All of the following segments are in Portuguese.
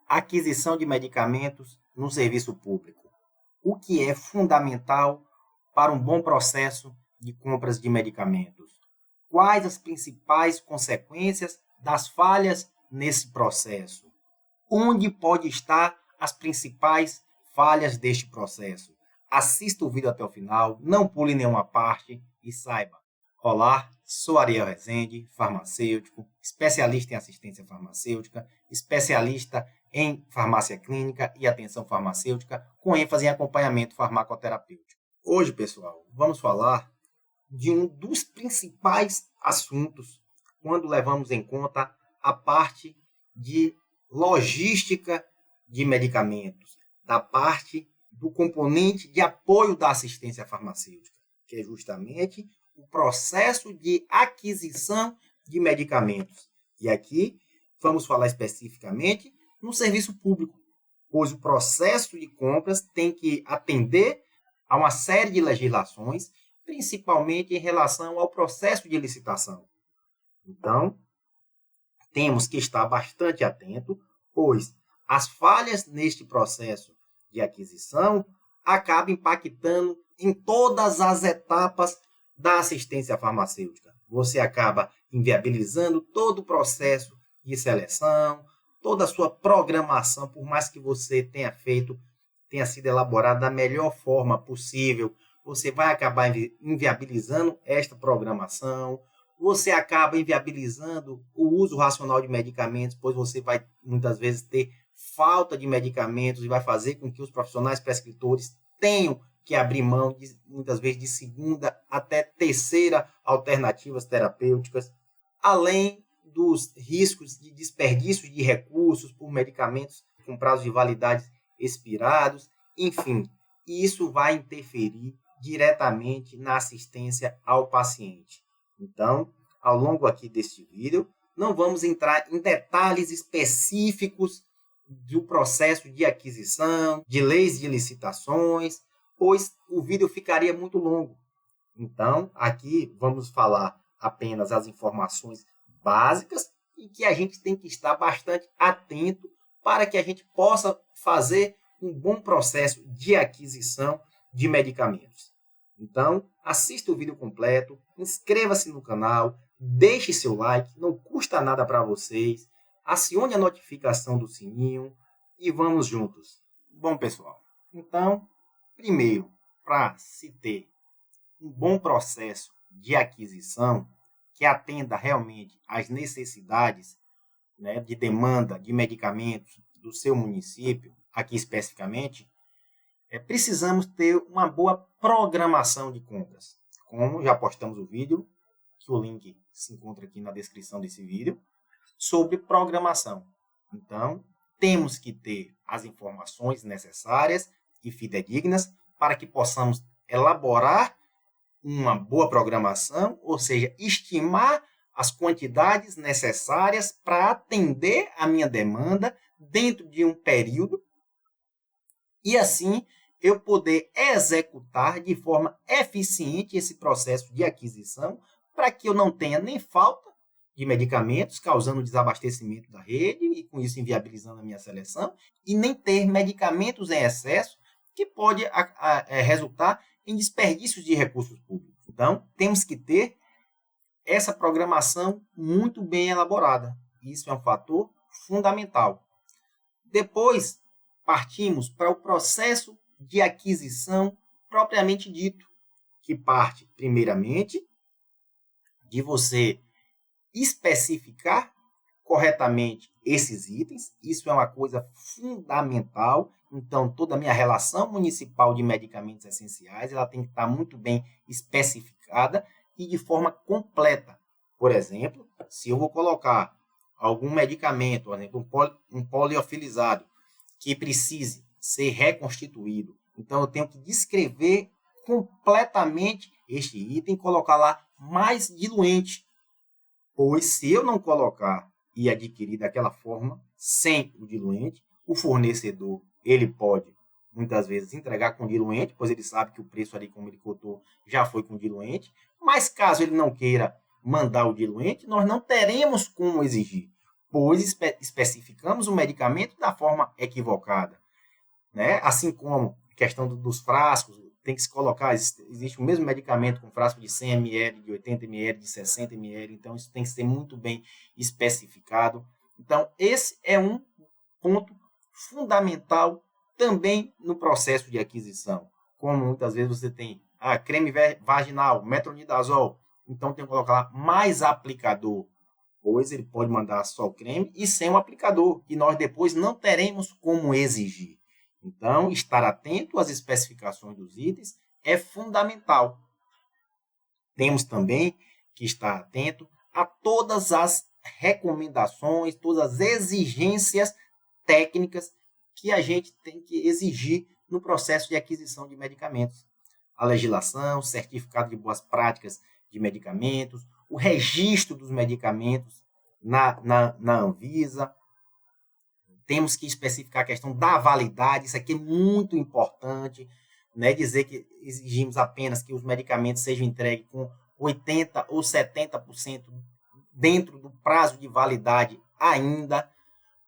Aquisição de medicamentos no serviço público. O que é fundamental para um bom processo de compras de medicamentos? Quais as principais consequências das falhas nesse processo? Onde pode estar as principais falhas deste processo? Assista o vídeo até o final, não pule nenhuma parte e saiba. Olá, sou Ariel Rezende, farmacêutico, especialista em assistência farmacêutica, especialista em farmácia clínica e atenção farmacêutica, com ênfase em acompanhamento farmacoterapêutico. Hoje, pessoal, vamos falar de um dos principais assuntos quando levamos em conta a parte de logística de medicamentos, da parte do componente de apoio da assistência farmacêutica, que é justamente o processo de aquisição de medicamentos. E aqui vamos falar especificamente no serviço público, pois o processo de compras tem que atender a uma série de legislações, principalmente em relação ao processo de licitação. Então, temos que estar bastante atento, pois as falhas neste processo de aquisição acabam impactando em todas as etapas da assistência farmacêutica. Você acaba inviabilizando todo o processo de seleção, toda a sua programação, por mais que você tenha sido elaborada da melhor forma possível, você vai acabar inviabilizando esta programação, você acaba inviabilizando o uso racional de medicamentos, pois você vai muitas vezes ter falta de medicamentos e vai fazer com que os profissionais prescritores tenham que abrir mão, muitas vezes, de segunda até terceira alternativas terapêuticas, além dos riscos de desperdício de recursos por medicamentos com prazo de validade expirados, enfim, isso vai interferir diretamente na assistência ao paciente. Então, ao longo aqui deste vídeo, não vamos entrar em detalhes específicos do processo de aquisição, de leis de licitações, pois o vídeo ficaria muito longo. Então, aqui vamos falar apenas as informações básicas e que a gente tem que estar bastante atento para que a gente possa fazer um bom processo de aquisição de medicamentos. Então, assista o vídeo completo, inscreva-se no canal, deixe seu like, não custa nada para vocês, acione a notificação do sininho e vamos juntos. Bom, pessoal, então, primeiro, para se ter um bom processo de aquisição que atenda realmente às necessidades, né, de demanda de medicamentos do seu município, aqui especificamente, precisamos ter uma boa programação de compras. Como já postamos o vídeo, que o link se encontra aqui na descrição desse vídeo, sobre programação. Então, temos que ter as informações necessárias e fidedignas para que possamos elaborar uma boa programação, ou seja, estimar as quantidades necessárias para atender a minha demanda dentro de um período e assim eu poder executar de forma eficiente esse processo de aquisição para que eu não tenha nem falta de medicamentos, causando desabastecimento da rede e com isso inviabilizando a minha seleção, e nem ter medicamentos em excesso que pode resultar em desperdícios de recursos públicos. Então, temos que ter essa programação muito bem elaborada. Isso é um fator fundamental. Depois, partimos para o processo de aquisição propriamente dito, que parte, primeiramente, de você especificar corretamente esses itens. Isso é uma coisa fundamental. Então, toda a minha relação municipal de medicamentos essenciais, ela tem que estar muito bem especificada e de forma completa. Por exemplo, se eu vou colocar algum medicamento, por exemplo, um poliofilizado, que precise ser reconstituído, então eu tenho que descrever completamente este item, colocar lá mais diluente, pois se eu não colocar e adquirir daquela forma, sem o diluente, o fornecedor ele pode muitas vezes entregar com diluente, pois ele sabe que o preço ali, como ele cotou, já foi com diluente, mas caso ele não queira mandar o diluente, nós não teremos como exigir, pois especificamos o medicamento da forma equivocada, né? Assim como a questão dos frascos, tem que se colocar, existe o mesmo medicamento com frasco de 100 ml, de 80 ml, de 60 ml, então isso tem que ser muito bem especificado. Então, esse é um ponto fundamental também no processo de aquisição. Como muitas vezes você tem creme vaginal, metronidazol, então tem que colocar lá mais aplicador, pois ele pode mandar só o creme e sem o aplicador, e nós depois não teremos como exigir. Então, estar atento às especificações dos itens é fundamental. Temos também que estar atento a todas as recomendações, todas as exigências técnicas que a gente tem que exigir no processo de aquisição de medicamentos. A legislação, certificado de boas práticas de medicamentos, o registro dos medicamentos na Anvisa. Temos que especificar a questão da validade, isso aqui é muito importante, né? Dizer que exigimos apenas que os medicamentos sejam entregues com 80% ou 70% dentro do prazo de validade ainda,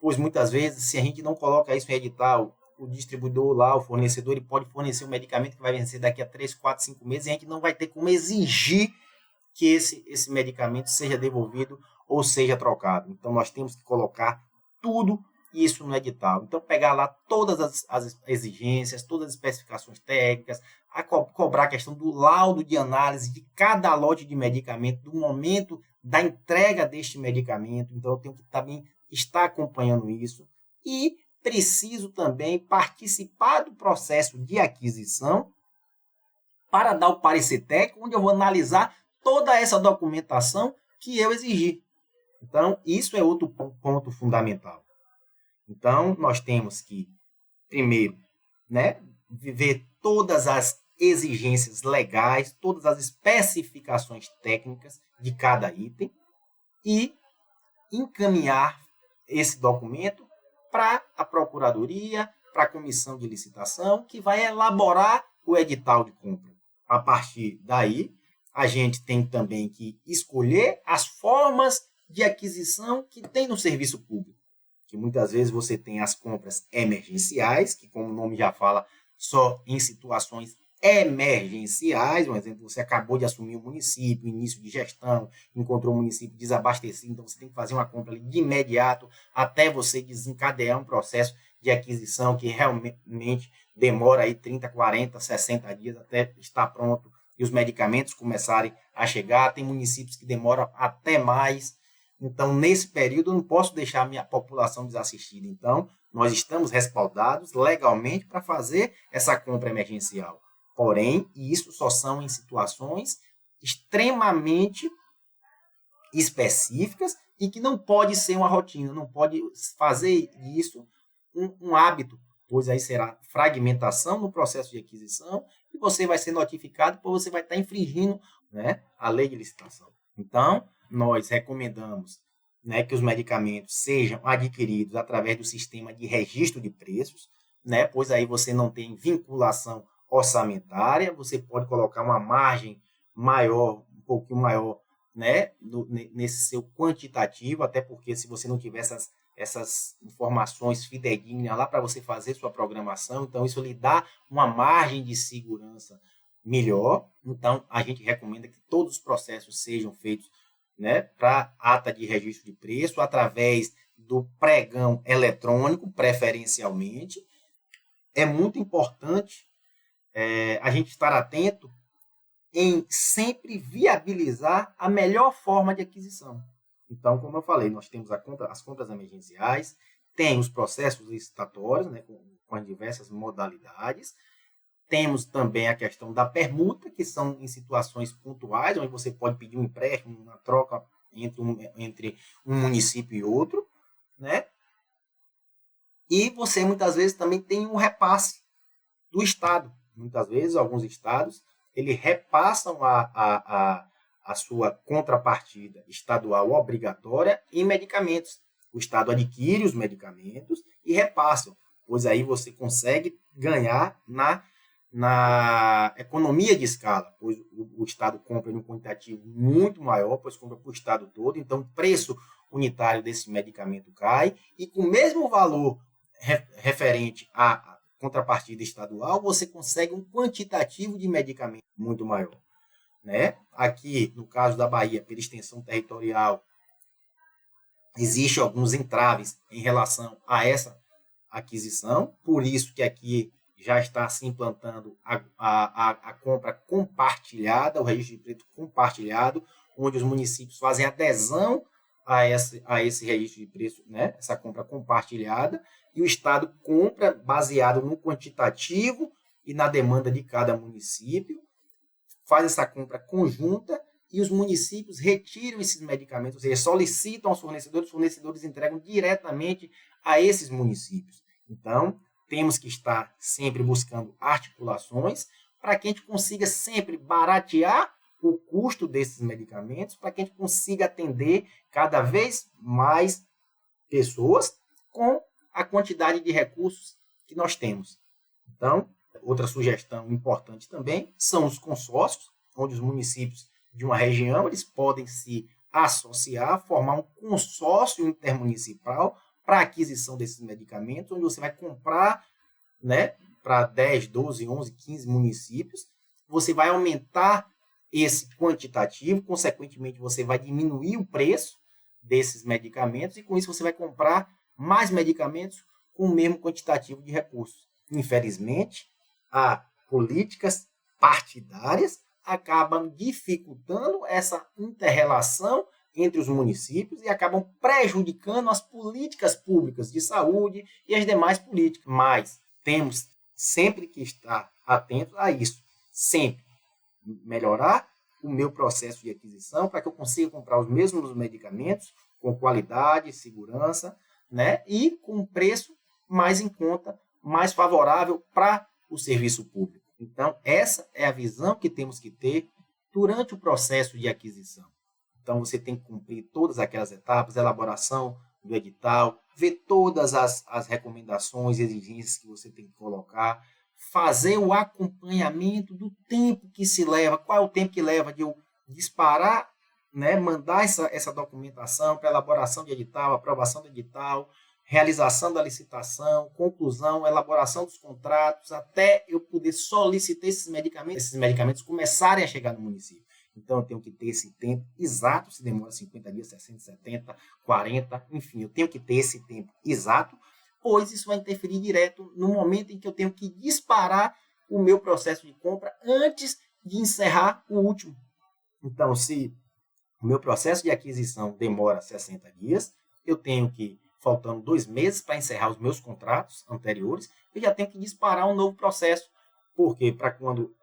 pois muitas vezes, se a gente não coloca isso em edital, o distribuidor lá, o fornecedor, ele pode fornecer um medicamento que vai vencer daqui a 3, 4, 5 meses e a gente não vai ter como exigir que esse medicamento seja devolvido ou seja trocado. Então, nós temos que colocar tudo isso no edital. Então, pegar lá todas as exigências, todas as especificações técnicas, cobrar a questão do laudo de análise de cada lote de medicamento, do momento da entrega deste medicamento. Então, eu tenho que também estar acompanhando isso. E preciso também participar do processo de aquisição para dar o parecer técnico, onde eu vou analisar toda essa documentação que eu exigi. Então, isso é outro ponto fundamental. Então, nós temos que, primeiro, né, ver todas as exigências legais, todas as especificações técnicas de cada item e encaminhar esse documento para a Procuradoria, para a Comissão de Licitação, que vai elaborar o edital de compra. A partir daí, a gente tem também que escolher as formas de aquisição que tem no serviço público. Que muitas vezes você tem as compras emergenciais, que como o nome já fala, só em situações emergenciais. Um exemplo, você acabou de assumir o município, início de gestão, encontrou o município desabastecido, então você tem que fazer uma compra de imediato até você desencadear um processo de aquisição que realmente demora aí 30, 40, 60 dias até estar pronto e os medicamentos começarem a chegar. Tem municípios que demoram até mais. Então, nesse período, eu não posso deixar a minha população desassistida. Então, nós estamos respaldados legalmente para fazer essa compra emergencial. Porém, isso só são em situações extremamente específicas e que não pode ser uma rotina, não pode fazer isso um hábito, pois aí será fragmentação no processo de aquisição e você vai ser notificado, pois você vai estar infringindo, né, a lei de licitação. Então, nós recomendamos, né, que os medicamentos sejam adquiridos através do sistema de registro de preços, né, pois aí você não tem vinculação orçamentária, você pode colocar uma margem maior, um pouquinho maior, né, nesse seu quantitativo, até porque se você não tiver essas informações fidedignas lá para você fazer sua programação, então isso lhe dá uma margem de segurança melhor. Então, a gente recomenda que todos os processos sejam feitos, né, para ata de registro de preço, através do pregão eletrônico, preferencialmente. É muito importante a gente estar atento em sempre viabilizar a melhor forma de aquisição. Então, como eu falei, nós temos as compras emergenciais, tem os processos licitatórios, né, com as diversas modalidades. Temos também a questão da permuta, que são em situações pontuais, onde você pode pedir um empréstimo, uma troca entre um município e outro, né? E você, muitas vezes, também tem um repasse do Estado. Muitas vezes, alguns estados, eles repassam a sua contrapartida estadual obrigatória em medicamentos. O Estado adquire os medicamentos e repassam, pois aí você consegue ganhar na economia de escala, pois o Estado compra em um quantitativo muito maior, pois compra para o Estado todo, então o preço unitário desse medicamento cai, e com o mesmo valor referente à contrapartida estadual, você consegue um quantitativo de medicamento muito maior. Né? Aqui, no caso da Bahia, pela extensão territorial, existem alguns entraves em relação a essa aquisição, por isso que aqui já está se implantando a compra compartilhada, o registro de preço compartilhado, onde os municípios fazem adesão a esse registro de preço, né? Essa compra compartilhada, e o Estado compra baseado no quantitativo e na demanda de cada município, faz essa compra conjunta e os municípios retiram esses medicamentos, ou seja, solicitam aos fornecedores, os fornecedores entregam diretamente a esses municípios. Então, temos que estar sempre buscando articulações para que a gente consiga sempre baratear o custo desses medicamentos, para que a gente consiga atender cada vez mais pessoas com a quantidade de recursos que nós temos. Então, outra sugestão importante também são os consórcios, onde os municípios de uma região eles podem se associar, formar um consórcio intermunicipal para a aquisição desses medicamentos, onde você vai comprar, né, para 10, 12, 11, 15 municípios, você vai aumentar esse quantitativo, consequentemente você vai diminuir o preço desses medicamentos e com isso você vai comprar mais medicamentos com o mesmo quantitativo de recursos. Infelizmente, as políticas partidárias acabam dificultando essa inter-relação entre os municípios e acabam prejudicando as políticas públicas de saúde e as demais políticas. Mas temos sempre que estar atentos a isso, sempre melhorar o meu processo de aquisição para que eu consiga comprar os mesmos medicamentos com qualidade, segurança, né, e com um preço mais em conta, mais favorável para o serviço público. Então, essa é a visão que temos que ter durante o processo de aquisição. Então, você tem que cumprir todas aquelas etapas, elaboração do edital, ver todas as recomendações e exigências que você tem que colocar, fazer o acompanhamento do tempo que se leva, qual é o tempo que leva de eu disparar, né, mandar essa documentação para elaboração de edital, aprovação do edital, realização da licitação, conclusão, elaboração dos contratos, até eu poder solicitar esses medicamentos começarem a chegar no município. Então, eu tenho que ter esse tempo exato, se demora 50 dias, 60, 70, 40, enfim, eu tenho que ter esse tempo exato, pois isso vai interferir direto no momento em que eu tenho que disparar o meu processo de compra antes de encerrar o último. Então, se o meu processo de aquisição demora 60 dias, eu tenho que, faltando 2 meses para encerrar os meus contratos anteriores, eu já tenho que disparar um novo processo. Porque para quando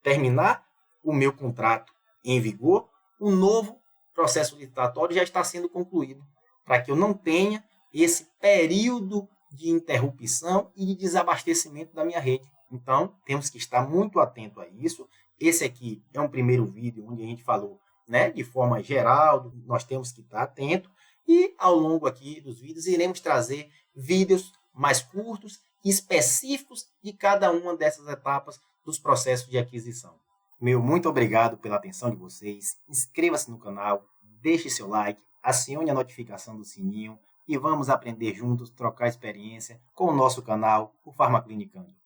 terminar o meu contrato em vigor, o novo processo licitatório já está sendo concluído, para que eu não tenha esse período de interrupção e de desabastecimento da minha rede. Então, temos que estar muito atento a isso. Esse aqui é um primeiro vídeo onde a gente falou, né, de forma geral, nós temos que estar atento. E ao longo aqui dos vídeos iremos trazer vídeos mais curtos e específicos de cada uma dessas etapas dos processos de aquisição. Meu muito obrigado pela atenção de vocês. Inscreva-se no canal, deixe seu like, acione a notificação do sininho e vamos aprender juntos, trocar experiência com o nosso canal, o Farmaclinicando.